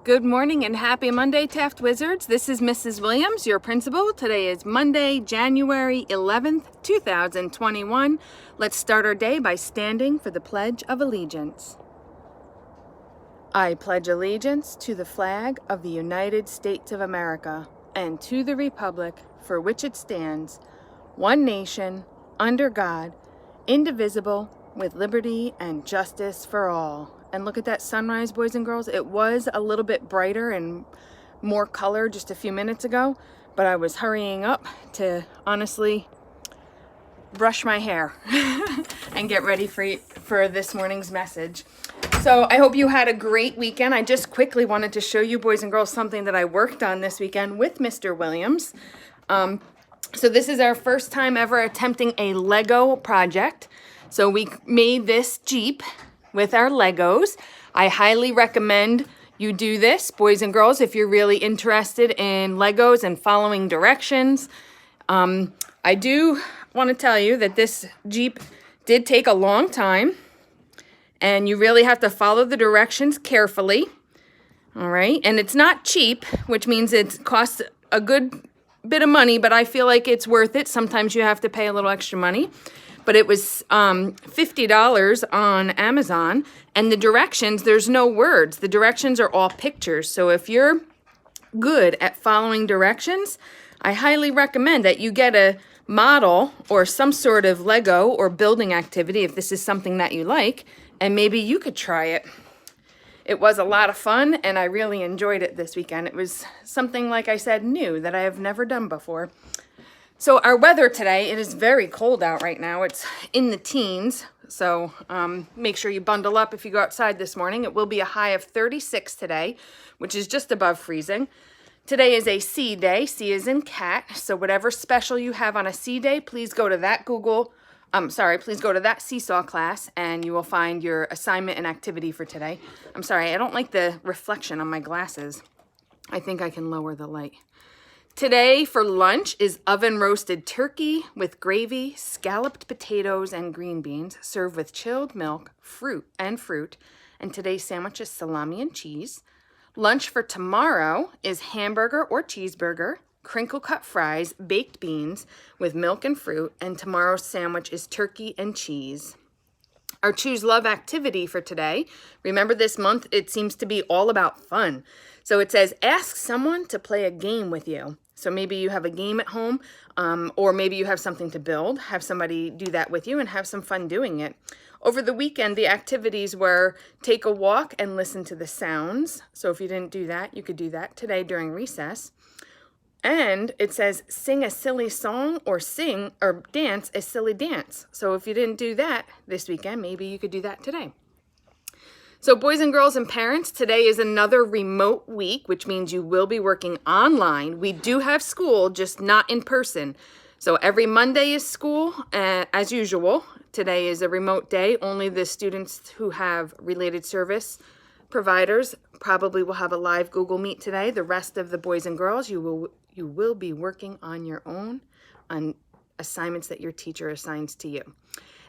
Good morning and happy Monday, Taft Wizards. This is Mrs. Williams, your principal. Today is Monday, January 11th, 2021. Let's start our day by standing for the Pledge of Allegiance. I pledge allegiance to the flag of the United States of America and to the republic for which it stands, one nation, under God, indivisible, with liberty and justice for all. And look at that sunrise, boys and girls. It was a little bit brighter and more color just a few minutes ago, but I was hurrying up to honestly brush my hair and get ready for this morning's message. So I hope you had a great weekend. I just quickly wanted to show you, boys and girls, something that I worked on this weekend with Mr. Williams. So this is our first time ever attempting a Lego project. So we made this Jeep with our Legos. I highly recommend you do this, boys and girls, if you're really interested in Legos and following directions. I do want to tell you that this Jeep did take a long time, and you really have to follow the directions carefully. All right, and it's not cheap, which means it costs a good bit of money, but I feel like it's worth it. Sometimes you have to pay a little extra money. But it was $50 on Amazon, and the directions, there's no words. The directions are all pictures. So if you're good at following directions, I highly recommend that you get a model or some sort of Lego or building activity if this is something that you like, and maybe you could try it. It was a lot of fun, and I really enjoyed it this weekend. It was something, like I said, new that I have never done before. So our weather today, it is very cold out right now. It's in the teens, so make sure you bundle up if you go outside this morning. It will be a high of 36 today, which is just above freezing. Today is a C day. C is in cat. So whatever special you have on a C day, please go to that please go to that seesaw class, and you will find your assignment and activity for today. I'm sorry, I don't like the reflection on my glasses. I think I can lower the light. Today for lunch is oven roasted turkey with gravy, scalloped potatoes, and green beans, served with chilled milk, fruit. And today's sandwich is salami and cheese. Lunch for tomorrow is hamburger or cheeseburger, crinkle cut fries, baked beans with milk and fruit, and tomorrow's sandwich is turkey and cheese. Our Choose Love activity for today, remember this month it seems to be all about fun. So it says, ask someone to play a game with you. So maybe you have a game at home, or maybe you have something to build. Have somebody do that with you and have some fun doing it. Over the weekend, the activities were take a walk and listen to the sounds. So if you didn't do that, you could do that today during recess. And it says sing a silly song or sing or dance a silly dance. So if you didn't do that this weekend, maybe you could do that today. So boys and girls and parents, today is another remote week, which means you will be working online. We do have school, just not in person. So every Monday is school, as usual. Today is a remote day. Only the students who have related service providers probably will have a live Google Meet today. The rest of the boys and girls, you will be working on your own on assignments that your teacher assigns to you.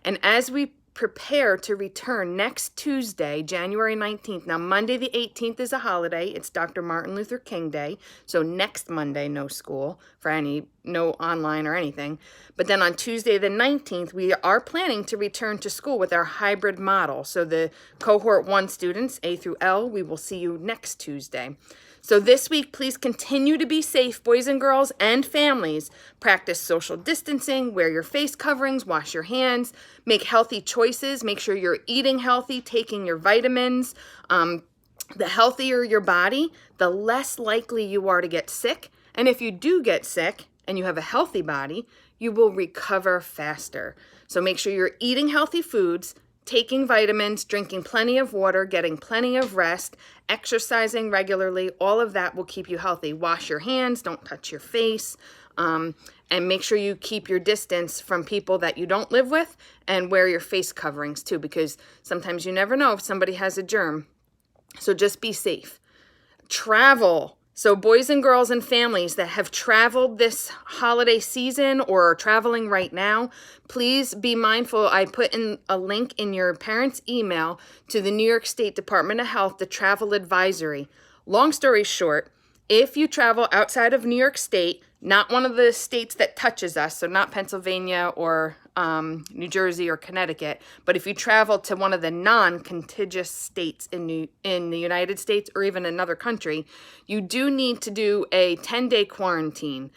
And as we prepare to return next Tuesday, January 19th. Now, Monday the 18th is a holiday. It's Dr. Martin Luther King Day. So next Monday, no school no online or anything. But then on Tuesday the 19th, we are planning to return to school with our hybrid model. So the cohort 1 students, A through L, we will see you next Tuesday. So this week, please continue to be safe, boys and girls and families. Practice social distancing, wear your face coverings, wash your hands, make healthy choices, make sure you're eating healthy, taking your vitamins. The healthier your body, the less likely you are to get sick. And if you do get sick and you have a healthy body, you will recover faster. So make sure you're eating healthy foods, taking vitamins, drinking plenty of water, getting plenty of rest, exercising regularly. All of that will keep you healthy. Wash your hands, don't touch your face, and make sure you keep your distance from people that you don't live with, and wear your face coverings too, because sometimes you never know if somebody has a germ. So just be safe. Travel. So boys and girls and families that have traveled this holiday season or are traveling right now, please be mindful. I put in a link in your parents' email to the New York State Department of Health, the travel advisory. long story short, if you travel outside of New York State, not one of the states that touches us, so not Pennsylvania or New Jersey or Connecticut, but if you travel to one of the non-contiguous states in the United States or even another country, you do need to do a 10-day quarantine.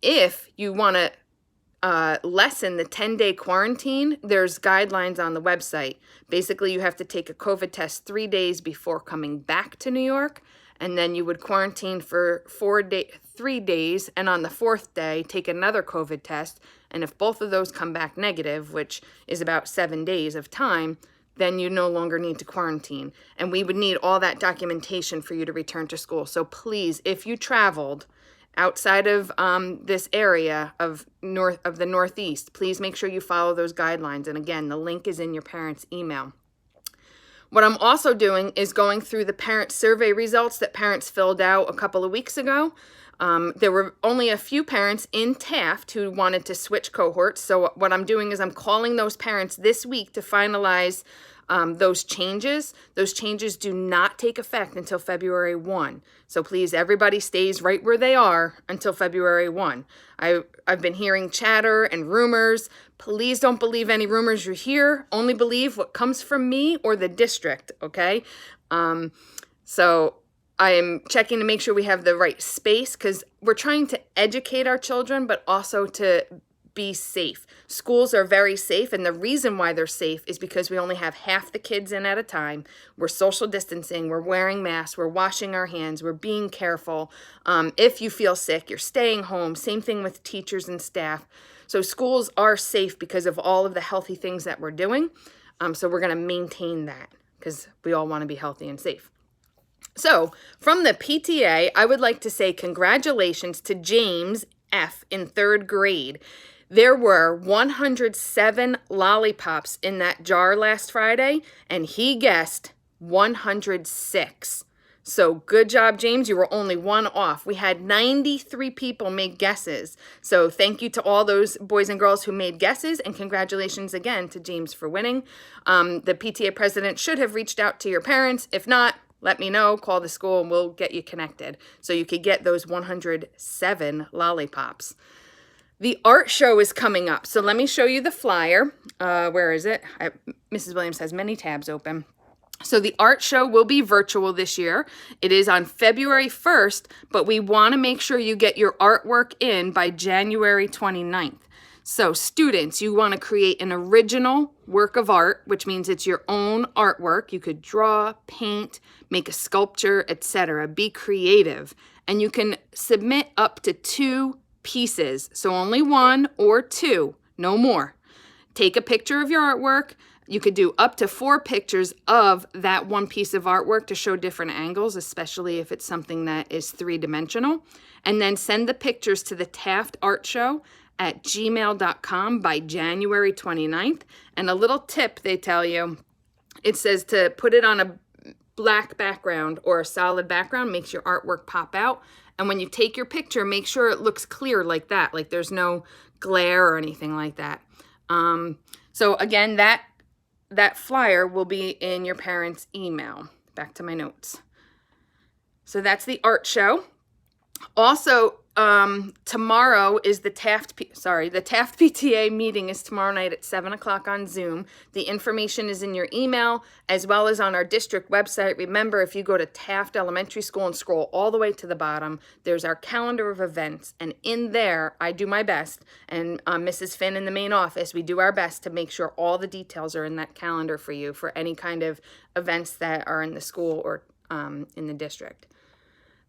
If you want to lessen the 10-day quarantine, there's guidelines on the website. Basically, you have to take a COVID test 3 days before coming back to New York, and then you would quarantine for 3 days, and on the 4th day, take another COVID test. And if both of those come back negative, which is about 7 days of time, then you no longer need to quarantine. And we would need all that documentation for you to return to school. So please, if you traveled outside of this area of the Northeast, please make sure you follow those guidelines. And again, the link is in your parents' email. What I'm also doing is going through the parent survey results that parents filled out a couple of weeks ago. There were only a few parents in Taft who wanted to switch cohorts. So what I'm doing is I'm calling those parents this week to finalize those changes. Those changes do not take effect until February 1. So please, everybody stays right where they are until February 1. I've been hearing chatter and rumors. Please don't believe any rumors you hear. Only believe what comes from me or the district, okay? So I am checking to make sure we have the right space because we're trying to educate our children, but also to be safe. Schools are very safe, and the reason why they're safe is because we only have half the kids in at a time. We're social distancing, we're wearing masks, we're washing our hands, we're being careful. If you feel sick, you're staying home. Same thing with teachers and staff. So schools are safe because of all of the healthy things that we're doing. So we're going to maintain that because we all want to be healthy and safe. So from the PTA, I would like to say congratulations to James F. in 3rd grade. There were 107 lollipops in that jar last Friday, and he guessed 106. So good job, James. You were only one off. We had 93 people make guesses. So thank you to all those boys and girls who made guesses, and congratulations again to James for winning. The PTA president should have reached out to your parents. If not, let me know, call the school, and we'll get you connected so you could get those 107 lollipops. The art show is coming up. So let me show you the flyer. Where is it? Mrs. Williams has many tabs open. So the art show will be virtual this year. It is on February 1st, but we want to make sure you get your artwork in by January 29th. So students, you want to create an original work of art, which means it's your own artwork. You could draw, paint, make a sculpture, etc. Be creative. And you can submit up to 2 pieces. So only 1 or 2, no more. Take a picture of your artwork. You could do up to 4 pictures of that one piece of artwork to show different angles, especially if it's something that is 3-dimensional. And then send the pictures to the Taft Art Show at gmail.com by January 29th. And a little tip they tell you, it says to put it on a black background or a solid background, makes your artwork pop out. And when you take your picture, make sure it looks clear like that, like there's no glare or anything like that. So again, that flyer will be in your parents' email. Back to my notes. So that's the art show. Also, tomorrow is the Taft PTA meeting is tomorrow night at 7 o'clock on Zoom. The information is in your email as well as on our district website. Remember, if you go to Taft Elementary School and scroll all the way to the bottom, there's our calendar of events. And in there, I do my best. And Mrs. Finn in the main office, we do our best to make sure all the details are in that calendar for you for any kind of events that are in the school or in the district.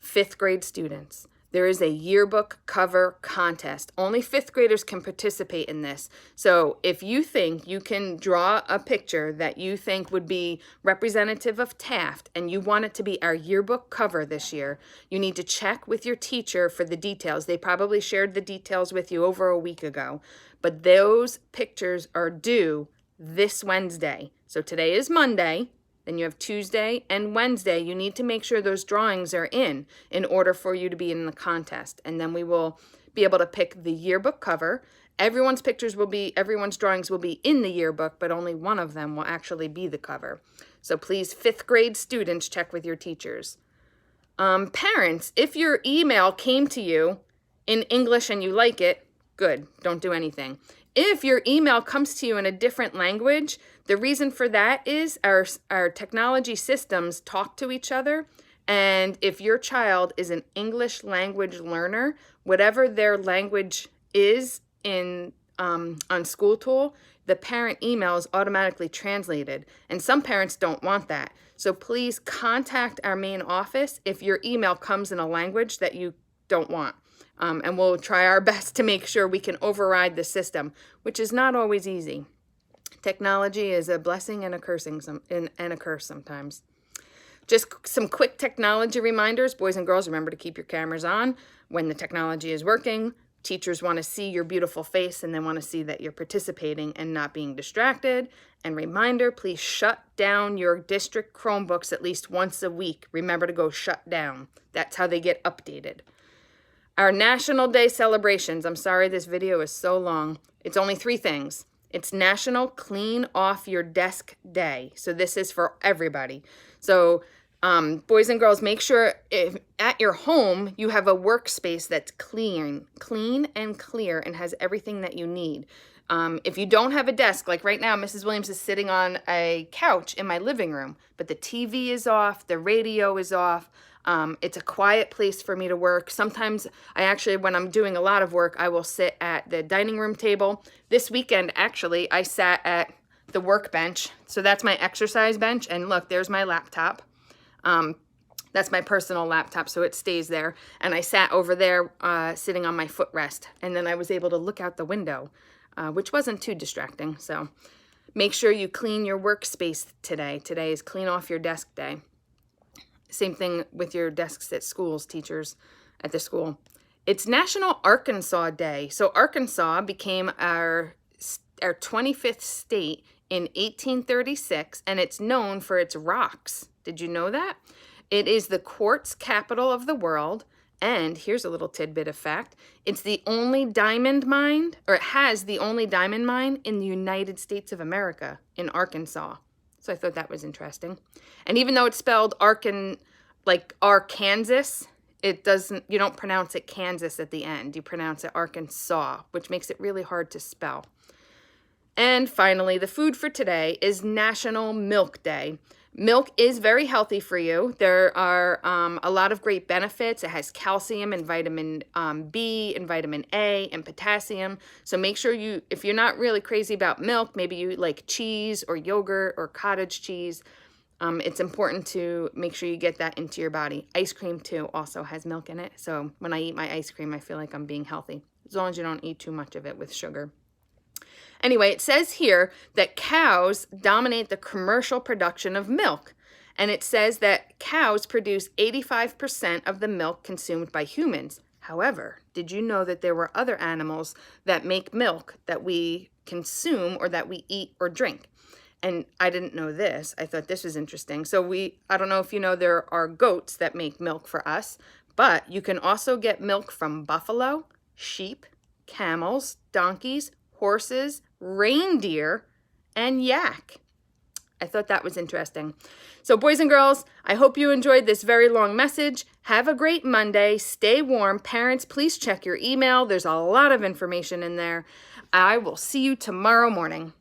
5th grade students. There is a yearbook cover contest. Only 5th graders can participate in this. So if you think you can draw a picture that you think would be representative of Taft and you want it to be our yearbook cover this year, you need to check with your teacher for the details. They probably shared the details with you over a week ago, but those pictures are due this Wednesday. So today is Monday. Then you have Tuesday and Wednesday. You need to make sure those drawings are in order for you to be in the contest. And then we will be able to pick the yearbook cover. Everyone's drawings will be in the yearbook, but only one of them will actually be the cover. So please, 5th grade students, check with your teachers. Parents, if your email came to you in English and you like it, good, don't do anything. If your email comes to you in a different language, the reason for that is our technology systems talk to each other. And if your child is an English language learner, whatever their language is on School Tool, the parent email is automatically translated. And some parents don't want that. So please contact our main office if your email comes in a language that you don't want. And we'll try our best to make sure we can override the system, which is not always easy. Technology is a blessing and a cursing and a curse sometimes. Just some quick technology reminders. Boys and girls, remember to keep your cameras on when the technology is working. Teachers want to see your beautiful face and they want to see that you're participating and not being distracted. And reminder, please shut down your district Chromebooks at least once a week. Remember to go shut down. That's how they get updated. Our National Day celebrations. I'm sorry this video is so long. It's only 3 things. It's National Clean Off Your Desk Day. So this is for everybody. So boys and girls, make sure if at your home you have a workspace that's clean and clear and has everything that you need. If you don't have a desk, like right now, Mrs. Williams is sitting on a couch in my living room, but the TV is off, the radio is off. It's a quiet place for me to work. Sometimes when I'm doing a lot of work, I will sit at the dining room table. This weekend, actually, I sat at the workbench. So that's my exercise bench. And look, there's my laptop. That's my personal laptop, so it stays there. And I sat over there sitting on my footrest. And then I was able to look out the window, which wasn't too distracting. So make sure you clean your workspace today. Today is Clean Off Your Desk Day. Same thing with your desks at schools, teachers at the school. It's National Arkansas Day. So Arkansas became our 25th state in 1836, and it's known for its rocks. Did you know that? It is the quartz capital of the world, and here's a little tidbit of fact. It's the only diamond mine, or it has the only diamond mine in the United States of America, in Arkansas. So I thought that was interesting. And even though it's spelled like Arkansas, you don't pronounce it Kansas at the end. You pronounce it Arkansas, which makes it really hard to spell. And finally, the food for today is National Milk Day. Milk is very healthy for you. There are a lot of great benefits. It has calcium and vitamin B and vitamin A and potassium. So make sure if you're not really crazy about milk, maybe you like cheese or yogurt or cottage cheese, it's important to make sure you get that into your body. Ice cream, too, also has milk in it. So when I eat my ice cream, I feel like I'm being healthy, as long as you don't eat too much of it with sugar. Anyway, it says here that cows dominate the commercial production of milk. And it says that cows produce 85% of the milk consumed by humans. However, did you know that there were other animals that make milk that we consume or that we eat or drink? And I didn't know this. I thought this was interesting. So I don't know if you know, there are goats that make milk for us, but you can also get milk from buffalo, sheep, camels, donkeys, horses, reindeer, and yak. I thought that was interesting. So boys and girls, I hope you enjoyed this very long message. Have a great Monday. Stay warm. Parents, please check your email. There's a lot of information in there. I will see you tomorrow morning.